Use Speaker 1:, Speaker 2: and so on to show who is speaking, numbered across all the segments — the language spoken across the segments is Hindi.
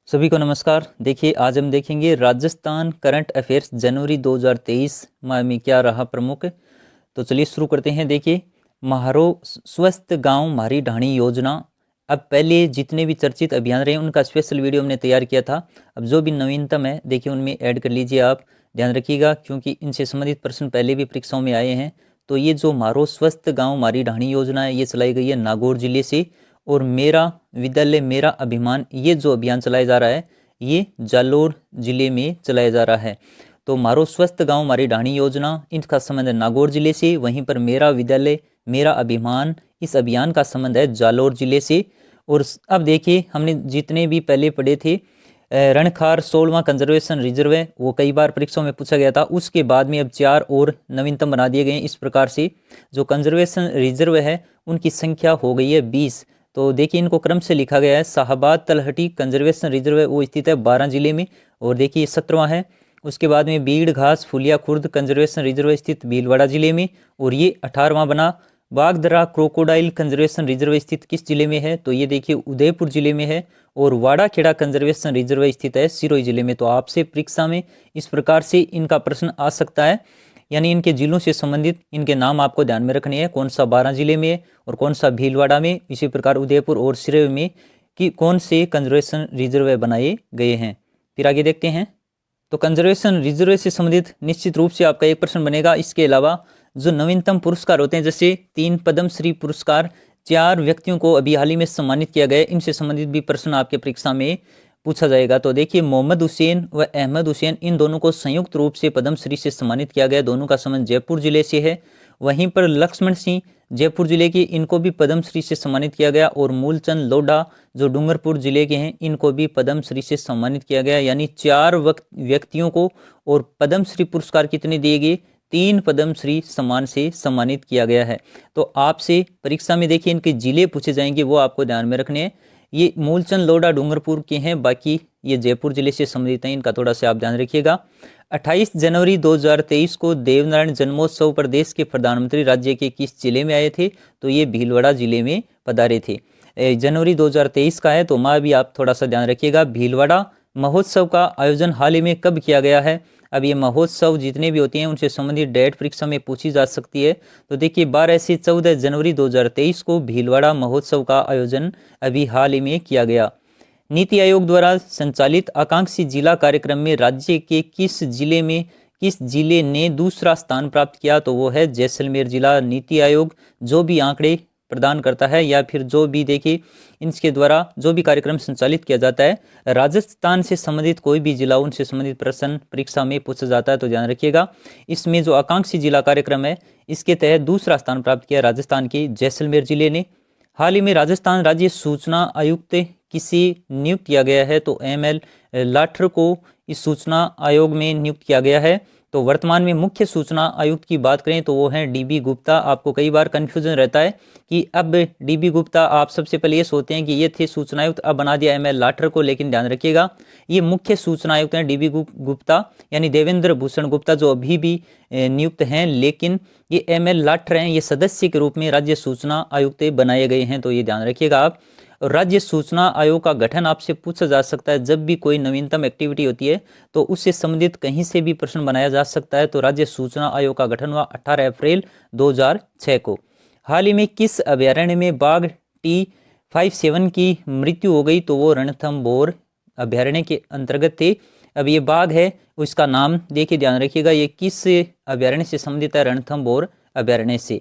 Speaker 1: सभी को नमस्कार। देखिए आज हम देखेंगे राजस्थान करंट अफेयर्स जनवरी 2023 माह में क्या रहा प्रमुख। तो चलिए शुरू करते हैं। देखिए म्हारो स्वस्थ गांव म्हारी ढाणी योजना। अब पहले जितने भी चर्चित अभियान रहे उनका स्पेशल वीडियो हमने तैयार किया था। अब जो भी नवीनतम है देखिए उनमें ऐड कर लीजिए। आप ध्यान रखिएगा क्योंकि इनसे संबंधित प्रश्न पहले भी परीक्षाओं में आए हैं। तो ये जो म्हारो स्वस्थ गाँव म्हारी ढाणी योजना है ये चलाई गई है नागौर जिले से। और मेरा विद्यालय मेरा अभिमान ये जो अभियान चलाया जा रहा है ये जालोर जिले में चलाया जा रहा है। तो मारो स्वस्थ गांव मारी ढाणी योजना इनका संबंध है नागौर जिले से। वहीं पर मेरा विद्यालय मेरा अभिमान इस अभियान का संबंध है जालोर जिले से। और अब देखिए हमने जितने भी पहले पढ़े थे रणखार 16वां कंजर्वेशन रिजर्व है वो कई बार परीक्षाओं में पूछा गया था। उसके बाद में अब 4 और नवीनतम बना दिए गए हैं। इस प्रकार से जो कंजर्वेशन रिजर्व है उनकी संख्या हो गई है 20। तो देखिए इनको क्रम से लिखा गया है। शाहबाद तलहटी कंजर्वेशन रिजर्व है वो स्थित है 12 जिले में और देखिए 17वां है। उसके बाद में बीड़ घास फुलिया खुर्द कंजर्वेशन रिजर्व स्थित भीलवाड़ा जिले में और ये 18वां बना। बागदरा क्रोकोडाइल कंजर्वेशन रिजर्व स्थित किस जिले में है तो ये देखिए उदयपुर जिले में है। और वाड़ा खेड़ा कंजर्वेशन रिजर्व स्थित है सिरोही जिले में। तो आपसे परीक्षा में इस प्रकार से इनका प्रश्न आ सकता है, यानी इनके जिलों से संबंधित इनके नाम आपको ध्यान में रखने हैं। कौन सा 12 जिले में और कौन सा भीलवाड़ा में, इसी प्रकार उदयपुर और सिरोही में कि कौन से कंजर्वेशन रिजर्व बनाए गए हैं। फिर आगे देखते हैं। तो कंजर्वेशन रिजर्व से संबंधित निश्चित रूप से आपका एक प्रश्न बनेगा। इसके अलावा जो नवीनतम पुरस्कार होते हैं जैसे 3 पद्मश्री पुरस्कार 4 व्यक्तियों को अभी हाल ही में सम्मानित किया गया, इनसे संबंधित भी प्रश्न आपके परीक्षा में पूछा जाएगा। तो देखिए मोहम्मद हुसैन व अहमद हुसैन इन दोनों को संयुक्त रूप से पद्मश्री से सम्मानित किया गया। दोनों का संबंध जयपुर जिले से है। वहीं पर लक्ष्मण सिंह जयपुर जिले के इनको भी पद्मश्री से सम्मानित किया गया। और मूलचंद लोढ़ा जो डूंगरपुर जिले के हैं इनको भी पद्मश्री से सम्मानित किया गया। यानी 4 व्यक्तियों को और पद्मश्री पुरस्कार कितने दिए गए, 3 पद्मश्री सम्मान से सम्मानित किया गया है। तो आपसे परीक्षा में देखिए इनके जिले पूछे जाएंगे वो आपको ध्यान में रखने हैं। ये मूलचंद लोढ़ा डूंगरपुर के हैं, बाकी ये जयपुर जिले से संबंधित हैं, इनका थोड़ा सा आप ध्यान रखिएगा। 28 जनवरी 2023 को देवनारायण जन्मोत्सव पर देश के प्रधानमंत्री राज्य के किस जिले में आए थे तो ये भीलवाड़ा जिले में पधारे थे। जनवरी 2023 का है तो माह भी आप थोड़ा सा ध्यान रखिएगा। भीलवाड़ा महोत्सव का आयोजन हाल ही में कब किया गया है। अब ये महोत्सव जितने भी होते हैं उनसे संबंधित डेट परीक्षा में पूछी जा सकती है। तो देखिए 12 से 14 जनवरी 2023 को भीलवाड़ा महोत्सव का आयोजन अभी हाल ही में किया गया। नीति आयोग द्वारा संचालित आकांक्षी जिला कार्यक्रम में राज्य के किस जिले ने दूसरा स्थान प्राप्त किया तो वो है जैसलमेर जिला। नीति आयोग जो भी आंकड़े प्रदान करता है या फिर जो भी देखिए इनके द्वारा जो भी कार्यक्रम संचालित किया जाता है राजस्थान से संबंधित कोई भी जिला उनसे संबंधित प्रश्न परीक्षा में पूछा जाता है। तो ध्यान रखिएगा इसमें जो आकांक्षी जिला कार्यक्रम है इसके तहत दूसरा स्थान प्राप्त किया राजस्थान के जैसलमेर जिले ने। हाल ही में राजस्थान राज्य सूचना आयुक्त किसे नियुक्त किया गया है तो ML लाठर को इस सूचना आयोग में नियुक्त किया गया है। तो वर्तमान में मुख्य सूचना आयुक्त की बात करें तो वो हैं DB गुप्ता। आपको कई बार कन्फ्यूजन रहता है कि अब DB गुप्ता, आप सबसे पहले ये सोचते हैं कि ये थे सूचना आयुक्त, अब बना दिया ML लाठर को, लेकिन ध्यान रखिएगा ये मुख्य सूचना आयुक्त हैं DB गुप्ता यानी देवेंद्र भूषण गुप्ता जो अभी भी नियुक्त हैं, लेकिन ये ML लाठर हैं, ये सदस्य के रूप में राज्य सूचना आयुक्त बनाए गए हैं। तो ये ध्यान रखिएगा आप। और राज्य सूचना आयोग का गठन आपसे पूछा जा सकता है जब भी कोई नवीनतम एक्टिविटी होती है तो उससे संबंधित कहीं से भी प्रश्न बनाया जा सकता है। तो राज्य सूचना आयोग का गठन हुआ 18 अप्रैल 2006 को। हाल ही में किस अभ्यारण्य में बाघ T57 की मृत्यु हो गई तो वो रणथंभौर अभ्यारण्य के अंतर्गत थे। अब ये बाघ है उसका नाम देखिए, ध्यान रखिएगा ये किस अभ्यारण्य से संबंधित है, रणथंभौर अभ्यारण्य से।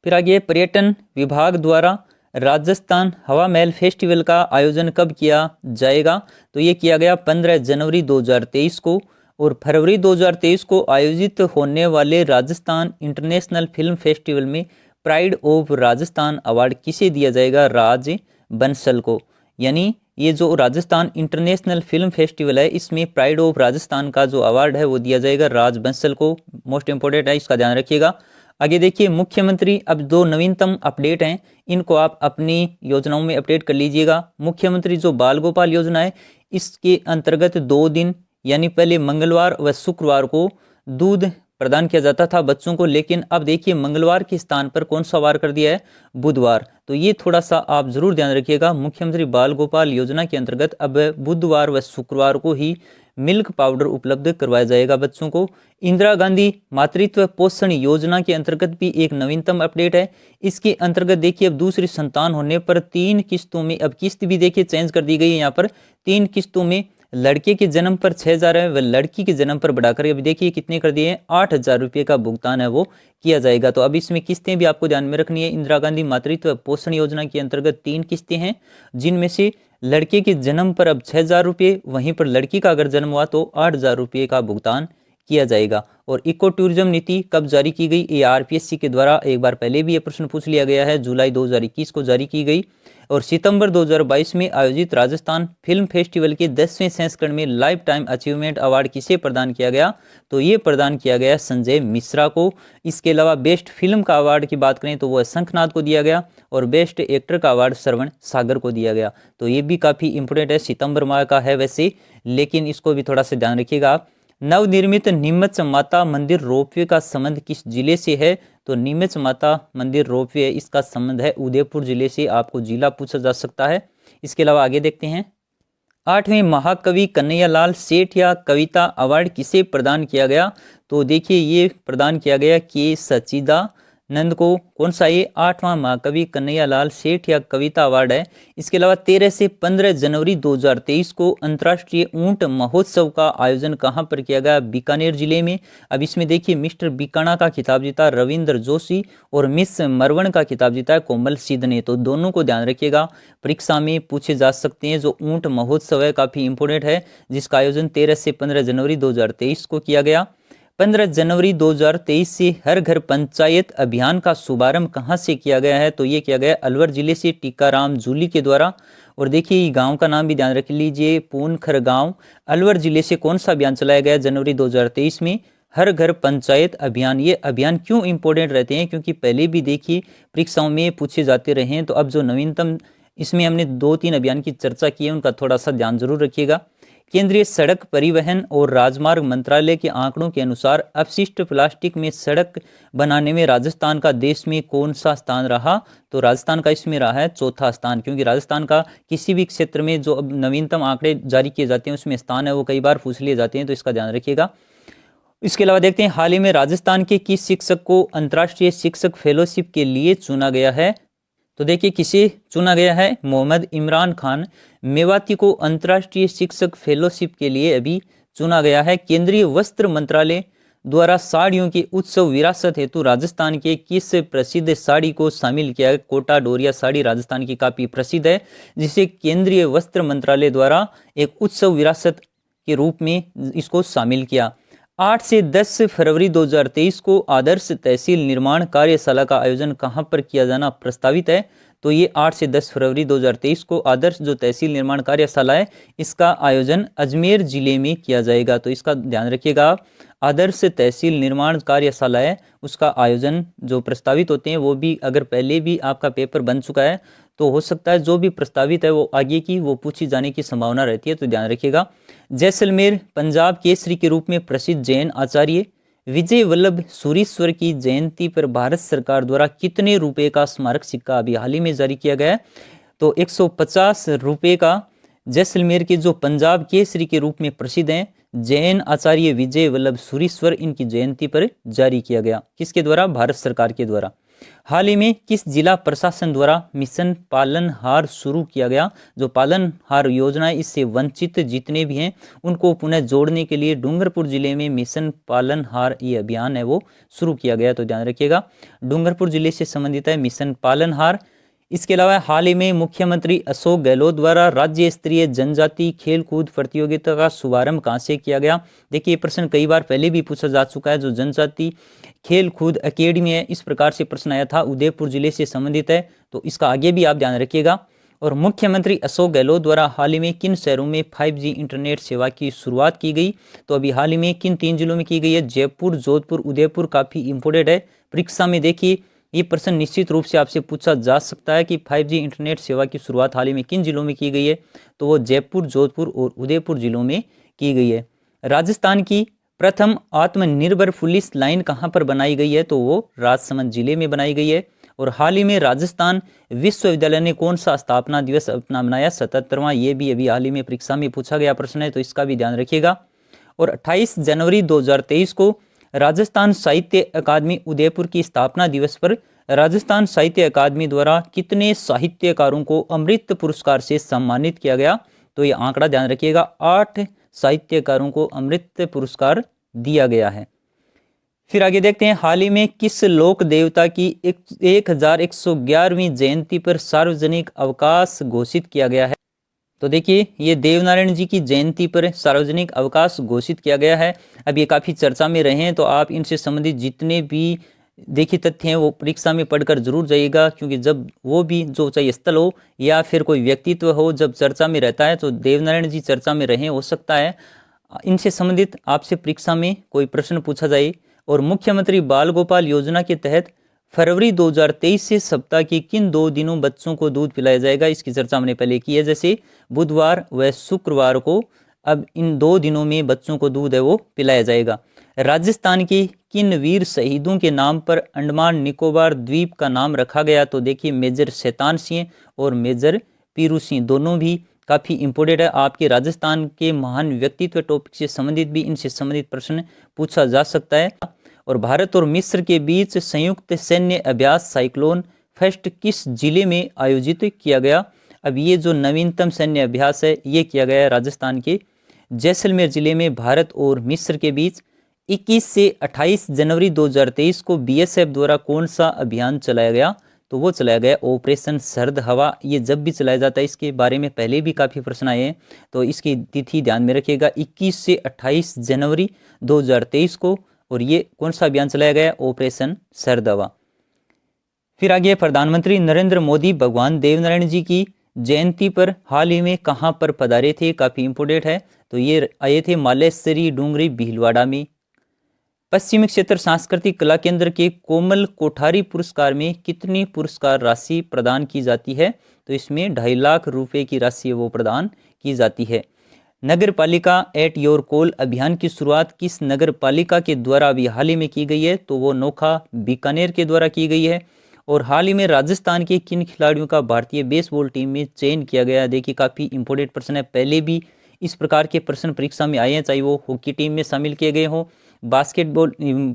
Speaker 1: फिर आगे पर्यटन विभाग द्वारा राजस्थान हवा महल फेस्टिवल का आयोजन कब किया जाएगा तो ये किया गया 15 जनवरी 2023 को। और फरवरी 2023 को आयोजित होने वाले राजस्थान इंटरनेशनल फिल्म फेस्टिवल में प्राइड ऑफ राजस्थान अवार्ड किसे दिया जाएगा, राज बंसल को। यानी ये जो राजस्थान इंटरनेशनल फिल्म फेस्टिवल है इसमें प्राइड ऑफ राजस्थान का जो अवार्ड है वो दिया जाएगा राज बंसल को। मोस्ट इंपोर्टेंट है, इसका ध्यान रखिएगा। आगे देखिए मुख्यमंत्री, अब 2 नवीनतम अपडेट हैं इनको आप अपनी योजनाओं में अपडेट कर लीजिएगा। मुख्यमंत्री जो बाल गोपाल योजना है इसके अंतर्गत 2 दिन यानी पहले मंगलवार व शुक्रवार को दूध प्रदान किया जाता था बच्चों को, लेकिन अब देखिए मंगलवार के स्थान पर कौन सा वार कर दिया है, बुधवार। तो ये थोड़ा सा आप जरूर ध्यान रखिएगा। मुख्यमंत्री बाल गोपाल योजना के अंतर्गत अब बुधवार व शुक्रवार को ही मिल्क पाउडर उपलब्ध करवाया जाएगा बच्चों को। इंदिरा गांधी मातृत्व पोषण योजना के अंतर्गत भी एक नवीनतम अपडेट है। इसके अंतर्गत देखिए अब दूसरी संतान होने पर 3 किस्तों में, अब किस्त भी देखिए चेंज कर दी गई है यहाँ पर, 3 किस्तों में लड़के के जन्म पर 6,000 है व लड़की के जन्म पर बढ़ाकर अभी देखिए कितने कर दिए हैं, 8,000 रुपये का भुगतान है वो किया जाएगा। तो अब इसमें किस्तें भी आपको ध्यान में रखनी है। इंदिरा गांधी मातृत्व पोषण योजना के अंतर्गत 3 किस्तें हैं, जिनमें से लड़के के जन्म पर अब 6,000 रुपये, वहीं पर लड़की का अगर जन्म हुआ तो 8,000 रुपये का भुगतान किया जाएगा। और इको टूरिज्म नीति कब जारी की गई, ये आरपीएससी के द्वारा एक बार पहले भी ये प्रश्न पूछ लिया गया है, जुलाई 2021 को जारी की गई। और सितंबर 2022 में आयोजित राजस्थान फिल्म फेस्टिवल के 10वें संस्करण में लाइफ टाइम अचीवमेंट अवार्ड किसे प्रदान किया गया, तो ये प्रदान किया गया संजय मिश्रा को। इसके अलावा बेस्ट फिल्म का अवार्ड की बात करें तो वह शंखनाद को दिया गया और बेस्ट एक्टर का अवार्ड श्रवण सागर को दिया गया। तो ये भी काफ़ी इंपोर्टेंट है, सितंबर माह का है वैसे, लेकिन इसको भी थोड़ा सा ध्यान रखिएगा आप। नवनिर्मित नीमच माता मंदिर रोपवे का संबंध किस जिले से है, तो नीमच माता मंदिर रोपवे इसका संबंध है उदयपुर जिले से, आपको जिला पूछा जा सकता है। इसके अलावा आगे देखते हैं, 8वें महाकवि कन्हैयालाल सेठ या कविता अवार्ड किसे प्रदान किया गया, तो देखिए ये प्रदान किया गया के सच्चिदानंद को। कौन सा, ये 8वां महाकवि कन्हैयालाल सेठ या कविता अवार्ड है। इसके अलावा 13 से 15 जनवरी 2023 को अंतर्राष्ट्रीय ऊंट महोत्सव का आयोजन कहां पर किया गया, बीकानेर जिले में। अब इसमें देखिए मिस्टर बीकाना का खिताब जीता रविंद्र जोशी और मिस मरवण का खिताब जीता है कोमल सिद्ध ने। तो दोनों को ध्यान रखिएगा, परीक्षा में पूछे जा सकते हैं। जो ऊंट महोत्सव है काफी इंपोर्टेंट है, जिसका आयोजन 13 से 15 जनवरी 2023 को किया गया। 15 जनवरी 2023 से हर घर पंचायत अभियान का शुभारंभ कहां से किया गया है, तो ये किया गया अलवर जिले से टीकाराम जूली के द्वारा। और देखिए गांव का नाम भी ध्यान रख लीजिए, पूनखर गांव, अलवर जिले से कौन सा अभियान चलाया गया जनवरी 2023 में, हर घर पंचायत अभियान। ये अभियान क्यों इंपॉर्टेंट रहते हैं, क्योंकि पहले भी देखिए परीक्षाओं में पूछे जाते रहे हैं। तो अब जो नवीनतम इसमें हमने 2-3 अभियान की चर्चा की है, उनका थोड़ा सा ध्यान जरूर रखिएगा। केंद्रीय सड़क परिवहन और राजमार्ग मंत्रालय के आंकड़ों के अनुसार अपशिष्ट प्लास्टिक में सड़क बनाने में राजस्थान का देश में कौन सा स्थान रहा, तो राजस्थान का इसमें रहा है 4था स्थान। क्योंकि राजस्थान का किसी भी क्षेत्र में जो अब नवीनतम आंकड़े जारी किए जाते हैं उसमें स्थान है वो कई बार पूछ लिए जाते हैं, तो इसका ध्यान रखिएगा। इसके अलावा देखते हैं हाल ही में राजस्थान के किस शिक्षक को अंतर्राष्ट्रीय शिक्षक फेलोशिप के लिए चुना गया है, तो देखिए किसे चुना गया है, मोहम्मद इमरान खान मेवाती को अंतर्राष्ट्रीय शिक्षक फेलोशिप के लिए अभी चुना गया है। केंद्रीय वस्त्र मंत्रालय द्वारा साड़ियों के उत्सव विरासत हेतु राजस्थान के किस प्रसिद्ध साड़ी को शामिल किया है, कोटा डोरिया साड़ी राजस्थान की काफ़ी प्रसिद्ध है, जिसे केंद्रीय वस्त्र मंत्रालय द्वारा एक उत्सव विरासत के रूप में इसको शामिल किया। 8 से 10 फरवरी 2023 को आदर्श तहसील निर्माण कार्यशाला का आयोजन कहां पर किया जाना प्रस्तावित है, तो ये 8 से 10 फरवरी 2023 को आदर्श जो तहसील निर्माण कार्यशाला है इसका आयोजन अजमेर जिले में किया जाएगा। तो इसका ध्यान रखिएगा आप, आदर्श तहसील निर्माण कार्यशाला है उसका आयोजन जो प्रस्तावित होते हैं वो भी अगर पहले भी आपका पेपर बन चुका है तो हो सकता है जो भी प्रस्तावित है वो आगे की वो पूछी जाने की संभावना रहती है, तो ध्यान रखिएगा। जैसलमेर पंजाब केसरी के रूप में प्रसिद्ध जैन आचार्य विजय वल्लभ सूरीश्वर की जयंती पर भारत सरकार द्वारा कितने रुपए का स्मारक सिक्का अभी हाल ही में जारी किया गया है, तो 150 रुपए का जैसलमेर के जो पंजाब केसरी के रूप में प्रसिद्ध हैं जैन आचार्य विजय वल्लभ सूरीश्वर, इनकी जयंती पर जारी किया गया। किसके द्वारा, भारत सरकार के द्वारा। हाल ही में किस जिला प्रशासन द्वारा मिशन पालनहार शुरू किया गया, जो पालनहार योजना है इससे वंचित जितने भी हैं उनको पुनः जोड़ने के लिए डूंगरपुर जिले में मिशन पालनहार ये अभियान है वो शुरू किया गया, तो ध्यान रखिएगा डूंगरपुर जिले से संबंधित है मिशन पालनहार। इसके अलावा हाल ही में मुख्यमंत्री अशोक गहलोत द्वारा राज्य स्तरीय जनजाति खेल कूद प्रतियोगिता का शुभारंभ कहां से किया गया। देखिए ये प्रश्न कई बार पहले भी पूछा जा चुका है, जो जनजाति खेल कूद अकेडमी है इस प्रकार से प्रश्न आया था, उदयपुर जिले से संबंधित है, तो इसका आगे भी आप ध्यान रखिएगा। और मुख्यमंत्री अशोक गहलोत द्वारा हाल ही में किन शहरों में 5G इंटरनेट सेवा की शुरुआत की गई, तो अभी हाल ही में किन 3 जिलों में की गई है, जयपुर, जोधपुर, उदयपुर। काफी इंपोर्टेंट है, परीक्षा में देखिए ये प्रश्न निश्चित रूप से आपसे पूछा जा सकता है कि 5G इंटरनेट सेवा की शुरुआत हाल ही में किन जिलों में की गई है, तो वो जयपुर, जोधपुर और उदयपुर जिलों में की गई है। राजस्थान की प्रथम आत्मनिर्भर पुलिस लाइन कहाँ पर बनाई गई है, तो वो राजसमंद जिले में बनाई गई है। और हाल ही में राजस्थान विश्वविद्यालय ने कौन सा स्थापना दिवस अपना मनाया, 77वां। ये भी अभी हाल ही में परीक्षा में पूछा गया प्रश्न है, तो इसका भी ध्यान रखिएगा। और 28 जनवरी 2023 को राजस्थान साहित्य अकादमी उदयपुर की स्थापना दिवस पर राजस्थान साहित्य अकादमी द्वारा कितने साहित्यकारों को अमृत पुरस्कार से सम्मानित किया गया, तो ये आंकड़ा ध्यान रखिएगा, 8 साहित्यकारों को अमृत पुरस्कार दिया गया है। फिर आगे देखते हैं, हाल ही में किस लोक देवता की 1111वीं जयंती पर सार्वजनिक अवकाश घोषित किया गया है, तो देखिए ये देवनारायण जी की जयंती पर सार्वजनिक अवकाश घोषित किया गया है। अब ये काफ़ी चर्चा में रहे हैं, तो आप इनसे संबंधित जितने भी देखिए तथ्य हैं वो परीक्षा में पढ़कर जरूर जाइएगा, क्योंकि जब वो भी जो चाहे स्थल हो या फिर कोई व्यक्तित्व हो जब चर्चा में रहता है, तो देवनारायण जी चर्चा में रहे, हो सकता है इनसे संबंधित आपसे परीक्षा में कोई प्रश्न पूछा जाए। और मुख्यमंत्री बाल गोपाल योजना के तहत फरवरी 2023 से सप्ताह के किन 2 दिनों बच्चों को दूध पिलाया जाएगा, इसकी चर्चा हमने पहले की है, जैसे बुधवार व शुक्रवार को। अब इन 2 दिनों में बच्चों को दूध है वो पिलाया जाएगा। राजस्थान के किन वीर शहीदों के नाम पर अंडमान निकोबार द्वीप का नाम रखा गया, तो देखिए मेजर शैतान सिंह और मेजर पीरू सिंह, दोनों भी काफ़ी इंपॉर्टेंट है। आपके राजस्थान के महान व्यक्तित्व टॉपिक से संबंधित भी इनसे संबंधित प्रश्न पूछा जा सकता है। और भारत और मिस्र के बीच संयुक्त सैन्य अभ्यास साइक्लोन फर्स्ट किस जिले में आयोजित किया गया। अब ये जो नवीनतम सैन्य अभ्यास है ये किया गया है राजस्थान के जैसलमेर जिले में। भारत और मिस्र के बीच 21 से 28 जनवरी 2023 को बीएसएफ द्वारा कौन सा अभियान चलाया गया, तो वो चलाया गया ऑपरेशन सर्द हवा। ये जब भी चलाया जाता है इसके बारे में पहले भी काफ़ी प्रश्न आए हैं, तो इसकी तिथि ध्यान में रखिएगा, 21 से 28 जनवरी 2023 को। और ये कौन सा अभियान चलाया गया, ऑपरेशन सर्द हवा। फिर आगे प्रधानमंत्री नरेंद्र मोदी भगवान देवनारायण जी की जयंती पर हाल ही में कहाँ पर पधारे थे, काफ़ी इंपोर्टेंट है, तो ये आए थे मालेश्वरी डूंगरी भीलवाड़ा में। पश्चिमी क्षेत्र सांस्कृतिक कला केंद्र के कोमल कोठारी पुरस्कार में कितनी पुरस्कार राशि प्रदान की जाती है, तो इसमें 2.5 लाख रुपए की राशि वो प्रदान की जाती है। नगर पालिका एट योर कॉल अभियान की शुरुआत किस नगर पालिका के द्वारा अभी हाल ही में की गई है, तो वो नोखा बीकानेर के द्वारा की गई है। और हाल ही में राजस्थान के किन खिलाड़ियों का भारतीय बेसबॉल टीम में चयन किया गया, देखिए काफ़ी इंपॉर्टेंट प्रश्न है, पहले भी इस प्रकार के प्रश्न परीक्षा में आए हैं, चाहे वो हॉकी टीम में शामिल किए गए हों, बास्केटबॉल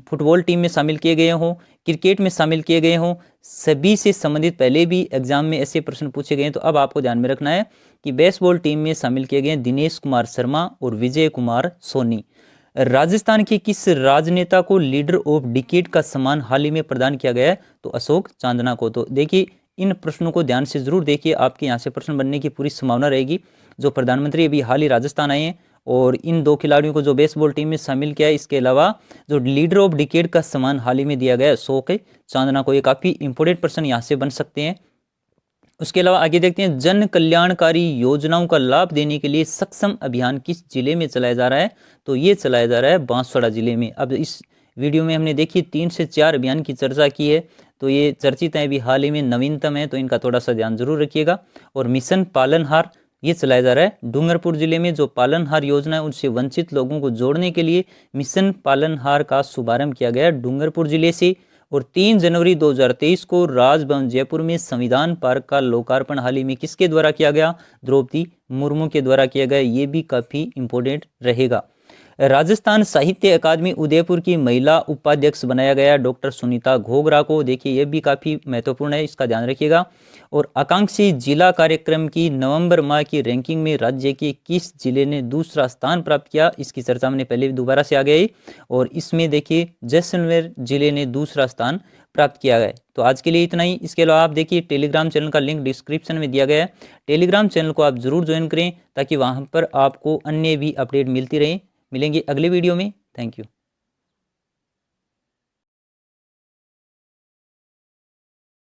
Speaker 1: फुटबॉल टीम में शामिल किए गए हों, क्रिकेट में शामिल किए गए हों, सभी से संबंधित पहले भी एग्जाम में ऐसे प्रश्न पूछे गए हैं। तो अब आपको ध्यान में रखना है कि बेसबॉल टीम में शामिल किए गए दिनेश कुमार शर्मा और विजय कुमार सोनी। राजस्थान के किस राजनेता को लीडर ऑफ डिकेड का सम्मान हाल ही में प्रदान किया गया है, तो अशोक चांदना को। तो देखिए इन प्रश्नों को ध्यान से जरूर देखिए, आपके यहाँ से प्रश्न बनने की पूरी संभावना रहेगी। जो प्रधानमंत्री अभी हाल ही राजस्थान आए हैं और इन 2 खिलाड़ियों को जो बेसबॉल टीम में शामिल किया है, इसके अलावा जो लीडर ऑफ डिकेड का सम्मान हाल ही में दिया गया है अशोक चांदना को, ये काफ़ी इंपॉर्टेंट प्रश्न यहाँ से बन सकते हैं। उसके अलावा आगे देखते हैं, जन कल्याणकारी योजनाओं का लाभ देने के लिए सक्षम अभियान किस जिले में चलाया जा रहा है, तो ये चलाया जा रहा है बांसवाड़ा जिले में। अब इस वीडियो में हमने देखिए 3 से 4 अभियान की चर्चा की है, तो ये चर्चित है, अभी हाल ही में नवीनतम है, तो इनका थोड़ा सा ध्यान जरूर रखिएगा। और मिशन पालनहार ये चलाया जा रहा है डूंगरपुर जिले में। जो पालनहार योजना है उनसे वंचित लोगों को जोड़ने के लिए मिशन पालनहार का शुभारंभ किया गया डूंगरपुर जिले से। और 3 जनवरी 2023 को राजभवन जयपुर में संविधान पार्क का लोकार्पण हाल ही में किसके द्वारा किया गया, द्रौपदी मुर्मू के द्वारा किया गया। ये भी काफ़ी इंपॉर्टेंट रहेगा। राजस्थान साहित्य अकादमी उदयपुर की महिला उपाध्यक्ष बनाया गया डॉक्टर सुनीता घोगरा को। देखिए ये भी काफ़ी महत्वपूर्ण है, इसका ध्यान रखिएगा। और आकांक्षी जिला कार्यक्रम की नवंबर माह की रैंकिंग में राज्य के किस जिले ने दूसरा स्थान प्राप्त किया, इसकी चर्चा हमने पहले भी दोबारा से आ गई। और इसमें देखिए जैसलमेर जिले ने दूसरा स्थान प्राप्त किया है। तो आज के लिए इतना ही। इसके अलावा आप देखिए टेलीग्राम चैनल का लिंक डिस्क्रिप्शन में दिया गया है, टेलीग्राम चैनल को आप जरूर ज्वाइन करें ताकि वहाँ पर आपको अन्य भी अपडेट मिलती रहे। मिलेंगे अगले वीडियो में। Thank you.